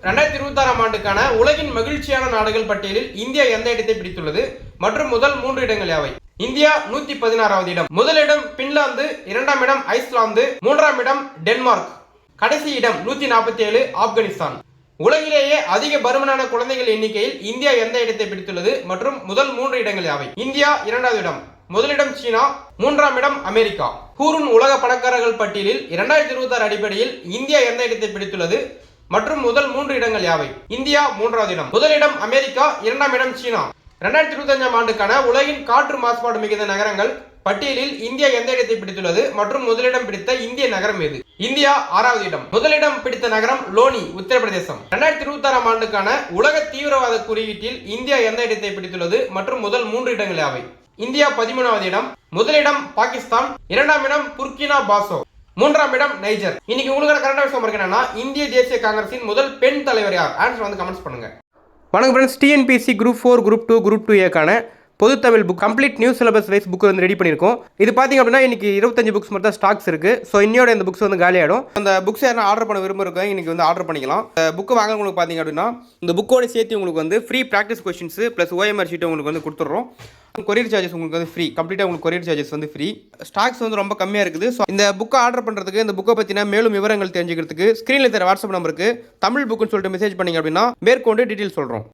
2026ஆம் ஆண்டுக்கான உலகின் மகிழ்ச்சியான நாடுகள் பட்டியலில் இந்தியா எந்த இடத்தை பிடித்துள்ளது மற்றும் முதல் 3 இடங்கள் யாவை? இந்தியா 116வது இடம். முதலிடம் பின்லாந்து, 2ஆம் இடம் ஐஸ்லாந்து, 3ஆம் இடம் டென்மார்க், கடைசி இடம் 147 ஆப்கானிஸ்தான். உலகிலேயே அதிக பருமனான குழந்தைகள் எண்ணிக்கையில் இந்தியா எந்த இடத்தை பிடித்துள்ளது மற்றும் முதல் 3 இடங்கள் யாவை? இந்தியா 2வது இடம், முதலிடம் சீனா, 3ஆம் இடம் அமெரிக்கா. ஹூருன் உலக பணக்காரர்கள் பட்டியலில் 2026 அடிப்படையில் இந்தியா எந்த இடத்தை பிடித்துள்ளது மற்றும் முதல் 3 இடங்கள் யாவை? இந்தியா 3வது இடம், முதலிடம் அமெரிக்கா, 2ஆம் இடம் சீனா. 2025ஆம் ஆண்டுக்கான உலகின் காற்று மாசுபாடு மிகுந்த நகரங்கள் பட்டியலில் இந்தியா எந்த இடத்தை பிடித்துள்ளது மற்றும் முதலிடம் பிடித்த இந்திய நகரம் எது? இந்தியா 6வது இடம், முதலிடம் பிடித்த நகரம் லோனி, உத்தரப்பிரதேசம். 2026ஆம் ஆண்டுக்கான உலக தீவிரவாத குறியீட்டில் இந்தியா எந்த இடத்தை பிடித்துள்ளது மற்றும் முதல் 3 இடங்கள் யாவை? இந்தியா 13வது இடம், முதலிடம் பாகிஸ்தான், 2ஆம் இடம் புர்கினா பாசோ, 3ஆம் இடம் நைஜர். இன்னைக்கு உங்களுக்கு கரெக்டாக விஷயம் என்னன்னா, இந்திய தேசிய காங்கிரசின் முதல் பெண் தலைவர் யார்? ஆன்சர் வந்து கமெண்ட்ஸ் பண்ணுங்க. வணக்கம் friends, TNPSC group 4, group 2, group 2ஏக்கான பொது Tamil book complete new syllabus wise book வந்து ரெடி பண்ணியிருக்கோம். இது பார்த்தீங்க அப்படின்னா இன்னைக்கு 25 புக்ஸ் மட்டும் தான் ஸ்டாக்ஸ் இருக்குது. ஸோ இன்னையோட இந்த புக்ஸ் வந்து காலியாகிடும். அந்த புக்ஸ் யாரும் ஆர்டர் பண்ண விரும்புகிறவங்க இன்னைக்கு வந்து ஆர்டர் பண்ணிக்கலாம். புக்கு வாங்க உங்களுக்கு பார்த்தீங்க அப்படின்னா இந்த புக்கோட சேர்த்து உங்களுக்கு வந்து free practice questions plus OMR sheet உங்களுக்கு வந்து கொடுத்துட்றோம். கொரியர் சார்ஜஸ் உங்களுக்கு வந்து ஃப்ரீ, கம்ப்ளீட்டாக உங்களுக்கு கொரியர் சார்ஜஸ் வந்து ஃப்ரீ. ஸ்டாக்ஸ் வந்து ரொம்ப கம்மியாக இருக்குது. ஸோ இந்த புக்கை ஆர்டர் பண்ணுறதுக்கு, இந்த புக்கை பற்றின மேலும் விவரங்கள் தெரிஞ்சுக்கிறதுக்கு ஸ்க்ரீனில் தர வாட்ஸ்அப் நம்பருக்கு தமிழ் புக்குன்னு சொல்லிட்டு மெசேஜ் பண்ணிங்க அப்படின்னா மேற்கொண்டு டீட்டெயில் சொல்கிறோம்.